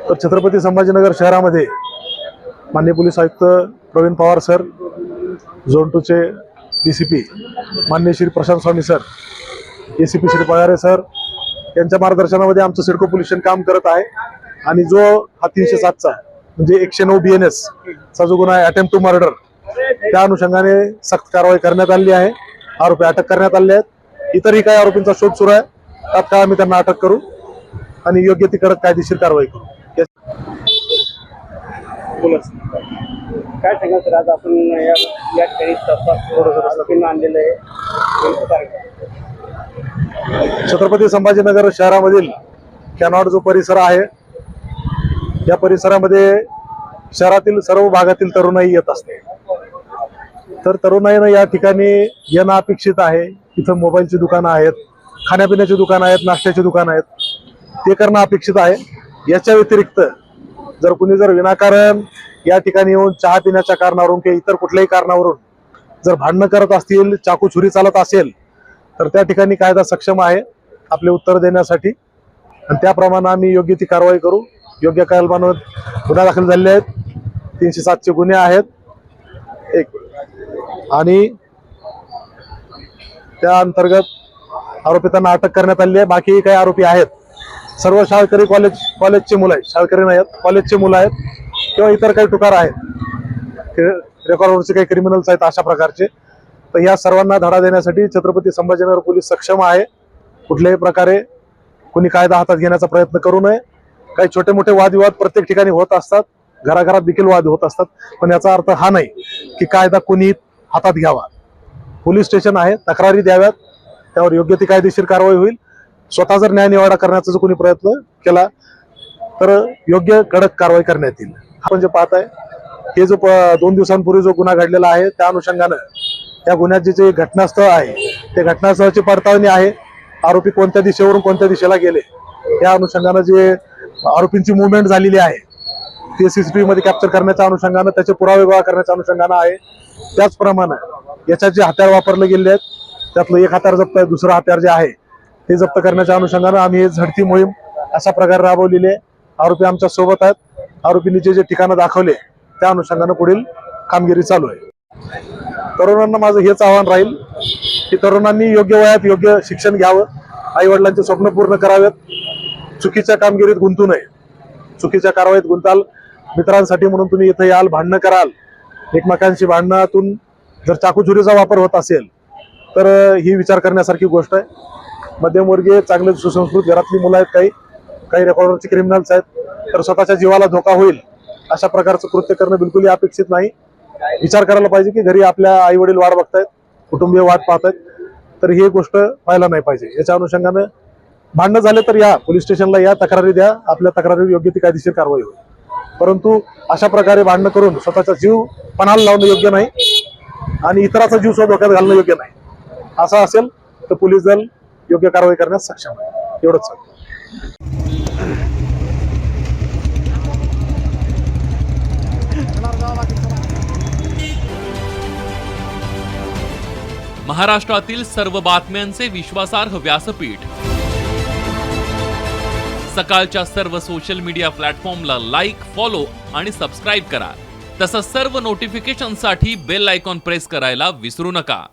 तर छत्रपती संभाजीनगर शहरामध्ये माननीय पोलीस आयुक्त प्रवीण पवार सर, झोन 2 चे डीसीपी माननीय Shri Prashant Swami sir, ACP Shri Pagare sir यांच्या मार्गदर्शनामध्ये आमचं सिडको पोलीस स्टेशन काम करत आहे। आणि जो हा 307चा म्हणजे 109 BNS चा जो गुन्हा आहे अटेम्प्ट टू मर्डर, त्या अनुषंगाने सक्त कारवाई करण्यात आली आहे। आरोपी अटक करण्यात आले आहेत। इतरही काही आरोपींचा शोध सुरू आहे। तात्काळ आम्ही त्यांना अटक करू आणि योग्य ती कडक कायदेशीर कारवाई करू। काय सांगा सर, आज आपण या ठिकाणी तपास आरोपींना आणलेलं आहे। छत्रपती संभाजीनगर शहरामधील कॅनॉट जो परिसर आहे, या परिसरामध्ये शहरातील सर्व भागातील तरुणाई येत असते। तर तरुणाईनं या ठिकाणी येणं अपेक्षित आहे। इथं मोबाईलची दुकानं आहेत, खाण्यापिण्याची दुकानं आहेत, नाश्त्याची दुकानं आहेत, ते करणं अपेक्षित आहे। याच्या व्यतिरिक्त जर कुणी विनाकारण या ठिकाणी येऊन चहा पिण्याच्या कारणावरून किंवा इतर कुठल्याही कारणावरून जर भांडणं करत असतील, चाकू छुरी चालत असेल, तर त्या ठिकाणी कायदा सक्षम आहे आपले उत्तर देण्यासाठी आणि त्याप्रमाणे आम्ही योग्य ती कारवाई करू। योग्य कलमांवर गुन्हा दाखल झालेले आहेत, 307 चे गुन्हे आहेत आणि त्या अंतर्गत आरोपितांना अटक करण्यात आली आहे। बाकी काही आरोपी आहेत, सर्व शाळकरी कॉलेजचे मुलं आहेत, शाळकरी नाही आहेत, कॉलेजचे मुलं आहेत किंवा इतर काही टुकार आहेत, रेकॉर्डवरचे काही क्रिमिनल्स आहेत अशा प्रकारचे। तर या सर्वांना धडा देण्यासाठी छत्रपती संभाजीनगर पोलीस सक्षम आहे। कुठल्याही प्रकारे कोणी कायदा हातात घेण्याचा प्रयत्न करू नये। काही छोटे मोठे वादविवाद प्रत्येक ठिकाणी होत असतात, घराघरात देखील वाद होत असतात, पण याचा अर्थ हा नाही की कायदा कोणी हातात घ्यावा। पोलीस स्टेशन आहे, तक्रारी द्याव्यात, त्यावर योग्य ती कायदेशीर कारवाई होईल। स्वतः जर न्यायनिवाडा करण्याचा जर कोणी प्रयत्न केला तर योग्य कडक कारवाई करण्यात येईल। आपण जे पाहताय हे जो 2 दिवसांपूर्वी जो गुन्हा घडलेला आहे, त्या अनुषंगानं या गुन्ह्याचे जे घटनास्थळ आहे ते घटनास्थळाची पडताळणी आहे। आरोपी कोणत्या दिशेवरून कोणत्या दिशेला गेले या अनुषंगानं जे आरोपींची मुवमेंट झालेली आहे ते सीसीटीव्ही मध्ये कॅप्चर करण्याच्या अनुषंगानं, त्याचे पुरावे गोळा करण्याच्या अनुषंगानं आहे। त्याचप्रमाणे याच्यात जे हत्यार वापरले गेले आहेत त्यातलं एक हत्यार जप्त आहे, दुसरं हत्यार जे आहे ते जप्त करण्याच्या अनुषंगानं आम्ही ही झडती मोहीम अशा प्रकारे राबवलेली आहे। आरोपी आमच्या सोबत आहेत। आरोपींनी जे ठिकाणं दाखवले त्या अनुषंगानं पुढील कामगिरी चालू आहे। तरुणांना माझं हेच आव्हान राहील की तरुणांनी योग्य वयात योग्य शिक्षण घ्यावं, आई वडिलांचे स्वप्न पूर्ण करावेत, चुकीच्या कामगिरीत गुंतू नये। चुकीच्या कारवाईत गुंताल, मित्रांसाठी म्हणून तुम्ही इथे याल, भांडणं कराल, एकमेकांशी भांडणातून जर चाकूछुरीचा वापर होत असेल तर ही विचार करण्यासारखी गोष्ट आहे। मध्यमवर्गीय चांगले सुसंस्कृत घरातली मुलं आहेत, काही रेकॉर्डवरचे क्रिमिनल्स आहेत, तर स्वतःच्या जीवाला धोका होईल अशा प्रकारचं कृत्य करणं बिलकुलही अपेक्षित नाही। विचार करायला पाहिजे की घरी आपल्या आई वडील वाट बघतायत, कुटुंबीय वाट पाहतायत, तर ही गोष्ट व्हायला नाही पाहिजे। याच्या अनुषंगानं भांडणं झाले तर या पोलीस स्टेशनला या, तक्रारी द्या, आपल्या तक्रारीवर योग्य ती कायदेशीर कारवाई होईल। परंतु अशा प्रकारे भांडणं करून स्वतःचा जीव पणाला लावणं योग्य नाही आणि इतराचा जीव सुद्धा धोक्यात घालणं योग्य नाही। असं असेल तर पोलीस दल योग्य कारवाई करण्यास सक्षम आहे। एवढंच सांगतो। महाराष्ट्रातील सर्व बातम्यांचे विश्वासार्ह व्यासपीठ, सकाळच्या सर्व सोशल मीडिया प्लॅटफॉर्मला लाईक, फॉलो आणि सबस्क्राईब करा। तसंच सर्व नोटिफिकेशनसाठी बेल आयकॉन प्रेस करायला विसरू नका।